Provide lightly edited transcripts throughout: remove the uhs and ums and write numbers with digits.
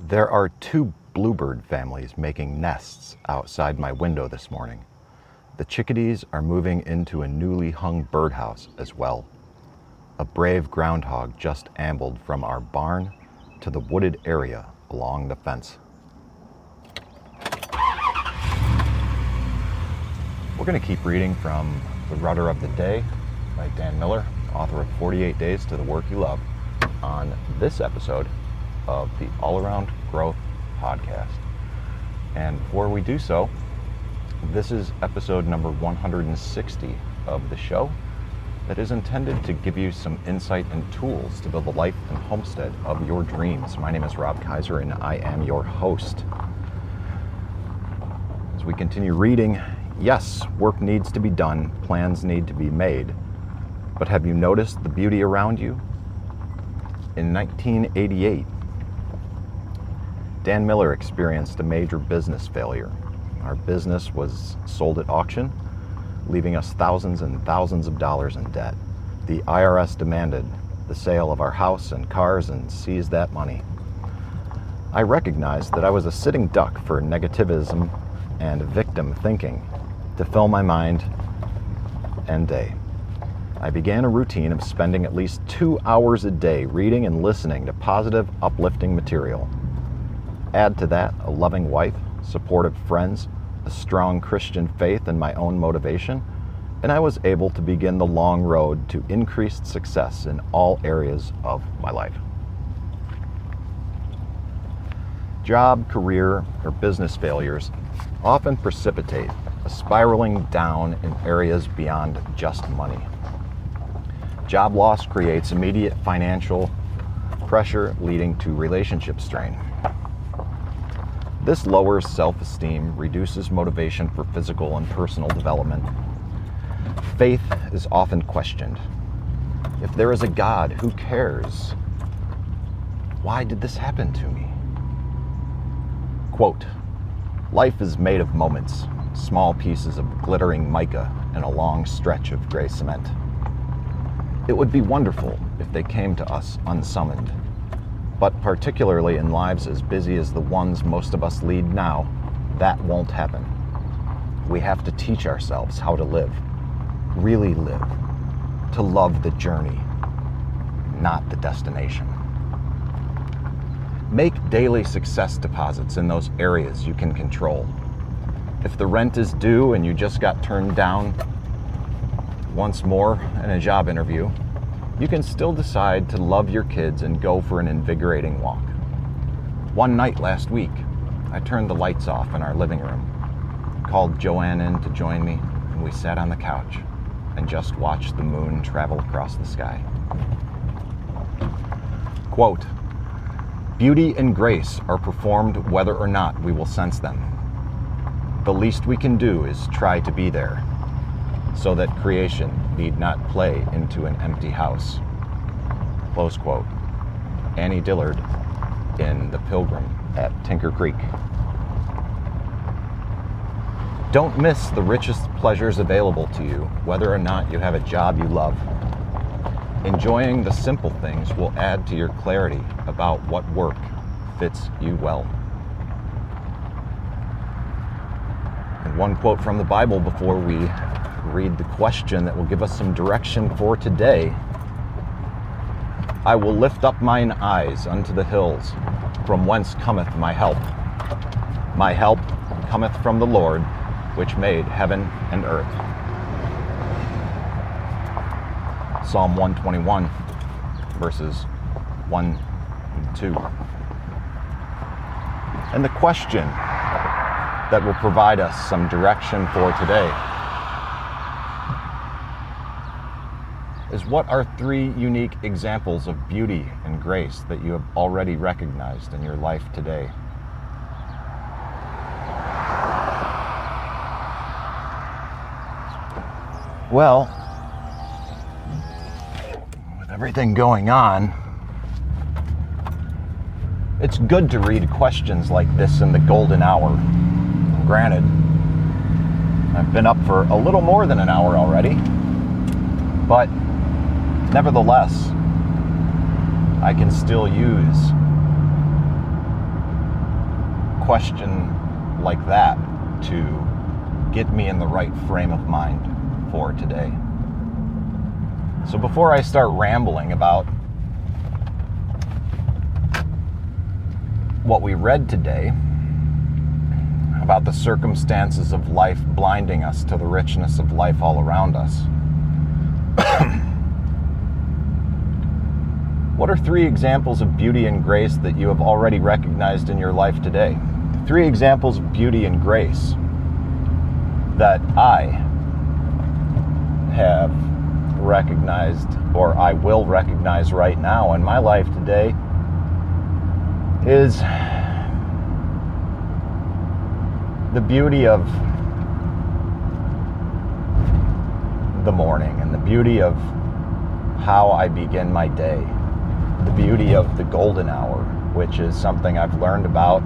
There are two bluebird families making nests outside my window this morning. The chickadees are moving into a newly hung birdhouse as well. A brave groundhog just ambled from our barn to the wooded area along the fence. We're going to keep reading from The Rudder of the Day by Dan Miller, author of 48 Days to the Work You Love, on this episode of the All Around Growth Podcast. And before we do so, this is episode number 160 of the show that is intended to give you some insight and tools to build the life and homestead of your dreams. My name is Rob Kaiser and I am your host. As we continue reading, yes, work needs to be done, plans need to be made, but have you noticed the beauty around you? In 1988, Dan Miller experienced a major business failure. Our business was sold at auction, leaving us thousands and thousands of dollars in debt. The IRS demanded the sale of our house and cars and seized that money. I recognized that I was a sitting duck for negativism and victim thinking to fill my mind and day. I began a routine of spending at least 2 hours a day reading and listening to positive, uplifting material. Add to that a loving wife, supportive friends, a strong Christian faith, and my own motivation, and I was able to begin the long road to increased success in all areas of my life. Job, career, or business failures often precipitate a spiraling down in areas beyond just money. Job loss creates immediate financial pressure, leading to relationship strain. This lowers self-esteem, reduces motivation for physical and personal development. Faith is often questioned. If there is a God, who cares? Why did this happen to me? Quote, "Life is made of moments, small pieces of glittering mica and a long stretch of gray cement. It would be wonderful if they came to us unsummoned. But particularly in lives as busy as the ones most of us lead now, that won't happen. We have to teach ourselves how to live, really live, to love the journey, not the destination. Make daily success deposits in those areas you can control. If the rent is due and you just got turned down once more in a job interview, you can still decide to love your kids and go for an invigorating walk. One night last week, I turned the lights off in our living room, called Joanne in to join me, and we sat on the couch and just watched the moon travel across the sky. Quote, "Beauty and grace are performed whether or not we will sense them. The least we can do is try to be there, so that creation need not play into an empty house." Close quote. Annie Dillard in The Pilgrim at Tinker Creek. Don't miss the richest pleasures available to you, whether or not you have a job you love. Enjoying the simple things will add to your clarity about what work fits you well. And one quote from the Bible before we read the question that will give us some direction for today. "I will lift up mine eyes unto the hills, from whence cometh my help. My help cometh from the Lord, which made heaven and earth." Psalm 121, verses 1 and 2. And the question that will provide us some direction for today is, what are 3 unique examples of beauty and grace that you have already recognized in your life today? Well, with everything going on, it's good to read questions like this in the golden hour. Granted, I've been up for a little more than an hour already, but nevertheless, I can still use question like that to get me in the right frame of mind for today. So before I start rambling about what we read today, about the circumstances of life blinding us to the richness of life all around us, what are 3 examples of beauty and grace that you have already recognized in your life today? 3 examples of beauty and grace that I have recognized, or I will recognize right now in my life today, is the beauty of the morning and the beauty of how I begin my day. The beauty of the golden hour, which is something I've learned about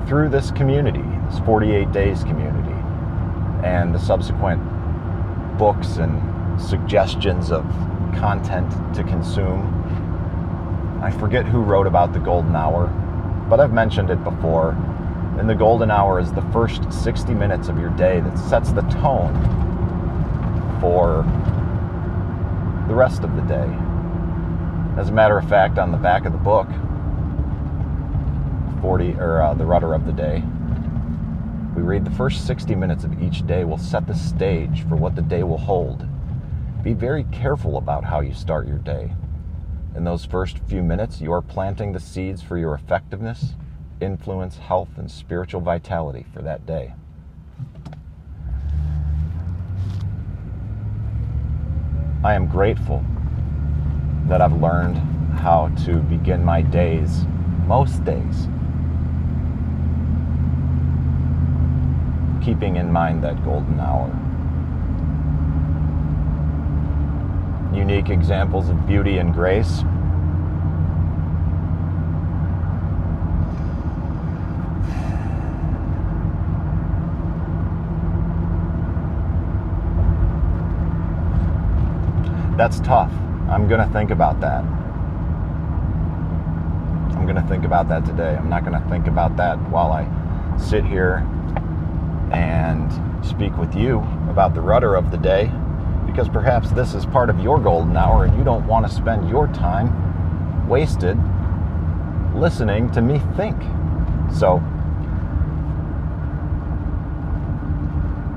through this community, this 48 Days community, and the subsequent books and suggestions of content to consume. I forget who wrote about the golden hour, but I've mentioned it before. And the golden hour is the first 60 minutes of your day that sets the tone for the rest of the day. As a matter of fact, on the back of the book, the Rudder of the Day, we read the first 60 minutes of each day will set the stage for what the day will hold. Be very careful about how you start your day. In those first few minutes, you are planting the seeds for your effectiveness, influence, health, and spiritual vitality for that day. I am grateful that I've learned how to begin my days, most days, keeping in mind that golden hour. Unique examples of beauty and grace. That's tough. I'm going to think about that. I'm going to think about that today. I'm not going to think about that while I sit here and speak with you about the Rudder of the Day, because perhaps this is part of your golden hour and you don't want to spend your time wasted listening to me think. So,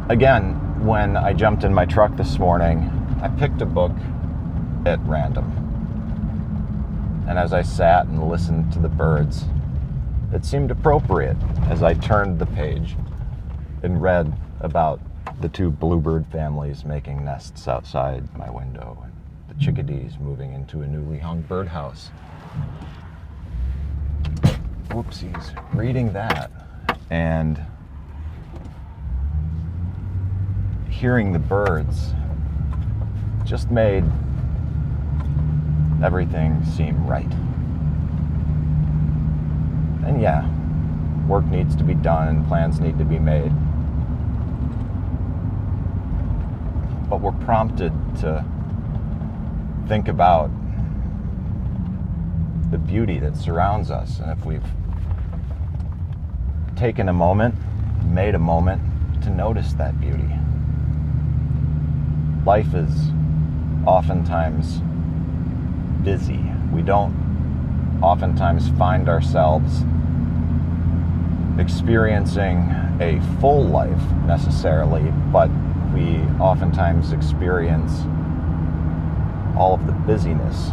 again, when I jumped in my truck this morning, I picked a book at random. And as I sat and listened to the birds, it seemed appropriate as I turned the page and read about the 2 bluebird families making nests outside my window and the chickadees moving into a newly hung birdhouse. Whoopsies. Reading that and hearing the birds just made everything seem right. And yeah, work needs to be done and plans need to be made. But we're prompted to think about the beauty that surrounds us. And if we've taken a moment, made a moment to notice that beauty. Life is oftentimes busy. We don't oftentimes find ourselves experiencing a full life necessarily, but we oftentimes experience all of the busyness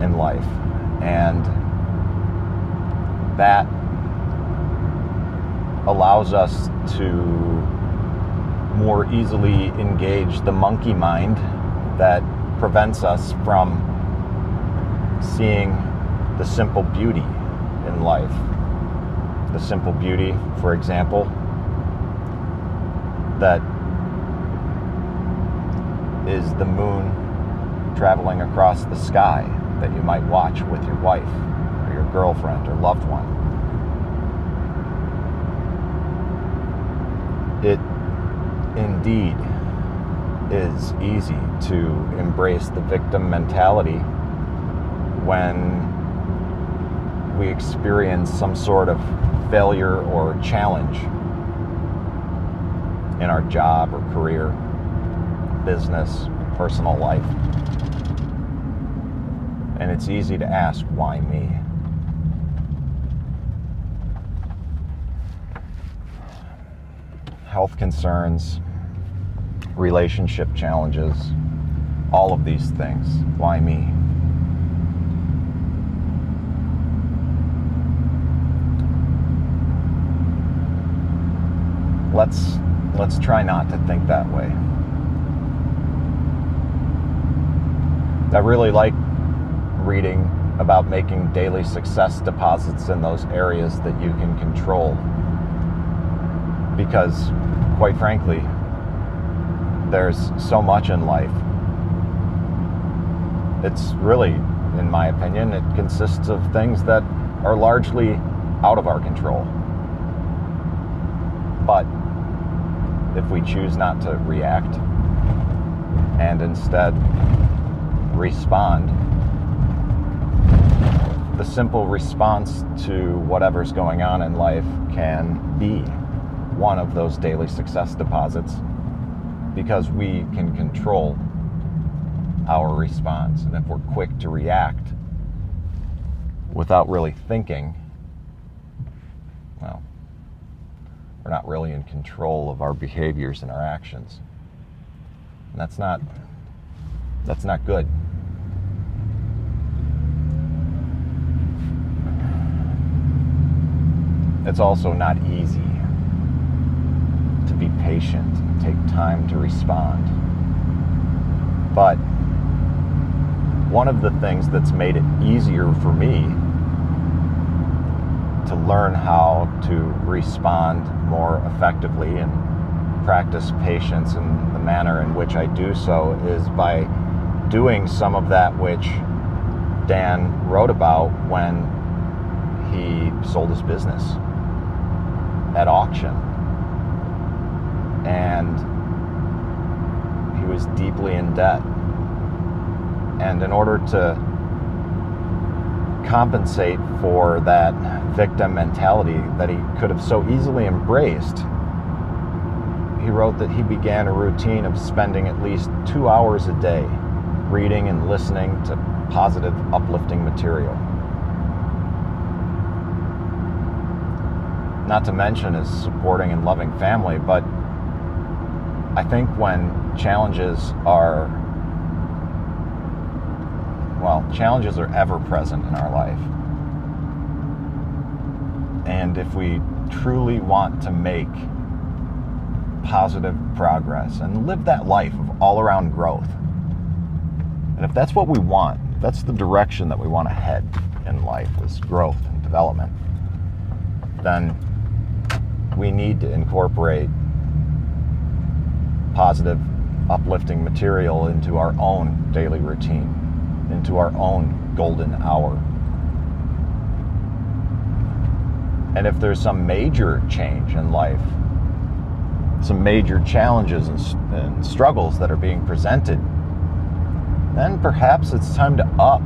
in life, and that allows us to more easily engage the monkey mind that prevents us from seeing the simple beauty in life. The simple beauty, for example, that is the moon traveling across the sky that you might watch with your wife or your girlfriend or loved one. It indeed is easy to embrace the victim mentality when we experience some sort of failure or challenge in our job or career, business, personal life. And it's easy to ask, why me? Health concerns, relationship challenges, all of these things. Why me? Let's try not to think that way. I really like reading about making daily success deposits in those areas that you can control. Because, quite frankly, there's so much in life. It's really, in my opinion, it consists of things that are largely out of our control. But if we choose not to react and instead respond, the simple response to whatever's going on in life can be one of those daily success deposits, because we can control our response. And if we're quick to react without really thinking, well, we're not really in control of our behaviors and our actions. And that's not good. It's also not easy to be patient and take time to respond. But one of the things that's made it easier for me to learn how to respond more effectively and practice patience in the manner in which I do so is by doing some of that which Dan wrote about when he sold his business at auction. And he was deeply in debt. And in order to compensate for that victim mentality that he could have so easily embraced, he wrote that he began a routine of spending at least 2 hours a day reading and listening to positive, uplifting material. Not to mention his supporting and loving family, but I think when challenges are ever present in our life. And if we truly want to make positive progress and live that life of all-around growth, and if that's what we want, that's the direction that we want to head in life, is growth and development, then we need to incorporate positive, uplifting material into our own daily routine, into our own golden hour. And if there's some major change in life, some major challenges and struggles that are being presented, then perhaps it's time to up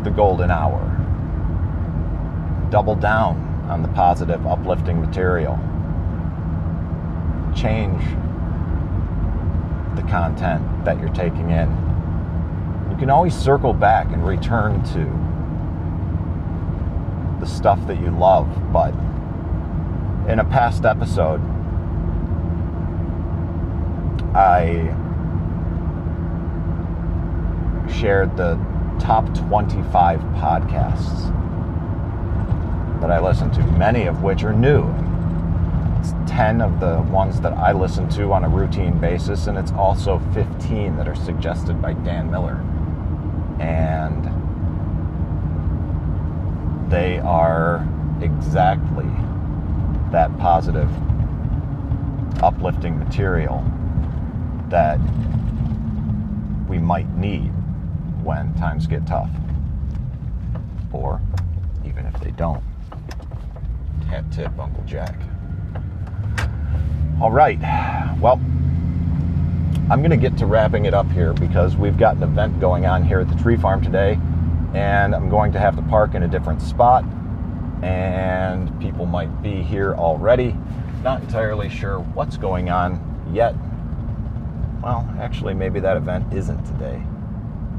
the golden hour. Double down on the positive, uplifting material. Change the content that you're taking in. You can always circle back and return to the stuff that you love, but in a past episode, I shared the top 25 podcasts that I listen to, many of which are new. It's 10 of the ones that I listen to on a routine basis, and it's also 15 that are suggested by Dan Miller. And they are exactly that positive, uplifting material that we might need when times get tough, or even if they don't. Hat tip, Uncle Jack. All right, well, I'm going to get to wrapping it up here because we've got an event going on here at the tree farm today, and I'm going to have to park in a different spot. and people might be here already. Not entirely sure what's going on yet. Well, actually, maybe that event isn't today.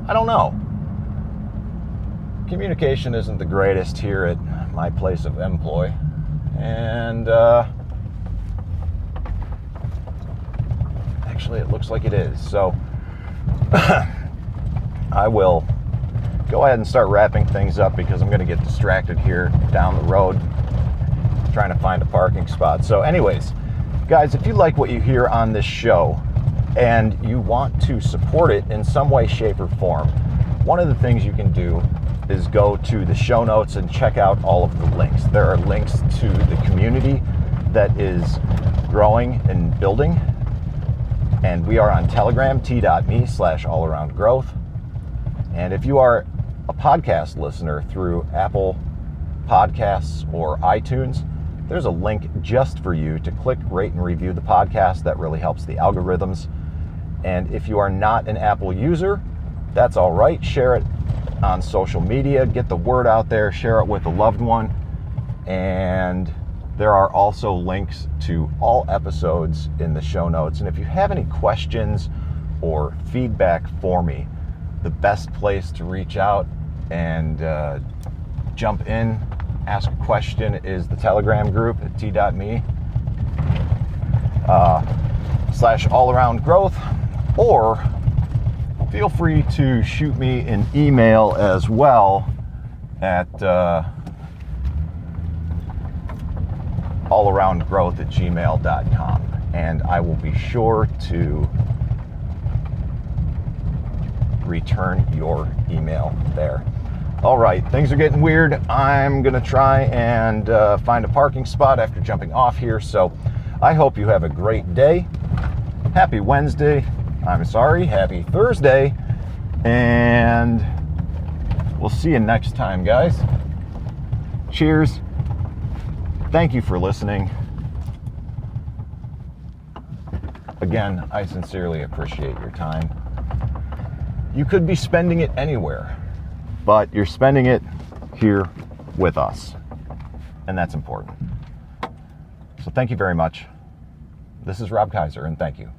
I don't know. Communication isn't the greatest here at my place of employ, and actually it looks like it is. So I will go ahead and start wrapping things up because I'm going to get distracted here down the road trying to find a parking spot. So anyways, guys, if you like what you hear on this show and you want to support it in some way, shape, or form, one of the things you can do is go to the show notes and check out all of the links. There are links to the community that is growing and building. And we are on Telegram, t.me/allaroundgrowth. And if you are a podcast listener through Apple Podcasts or iTunes, there's a link just for you to click, rate, and review the podcast. That really helps the algorithms. And if you are not an Apple user, that's all right. Share it on social media, get the word out there, share it with a loved one. And there are also links to all episodes in the show notes. And if you have any questions or feedback for me, the best place to reach out and jump in, ask a question is the Telegram group at t.me/allaroundgrowth, or feel free to shoot me an email as well at allaroundgrowth@gmail.com, and I will be sure to return your email there. All right, things are getting weird. I'm gonna try and find a parking spot after jumping off here. So I hope you have a great day. Happy Wednesday. Happy Thursday. And we'll see you next time, guys. Cheers. Thank you for listening. Again, I sincerely appreciate your time. You could be spending it anywhere, but you're spending it here with us, and that's important. So thank you very much. This is Rob Kaiser, and thank you.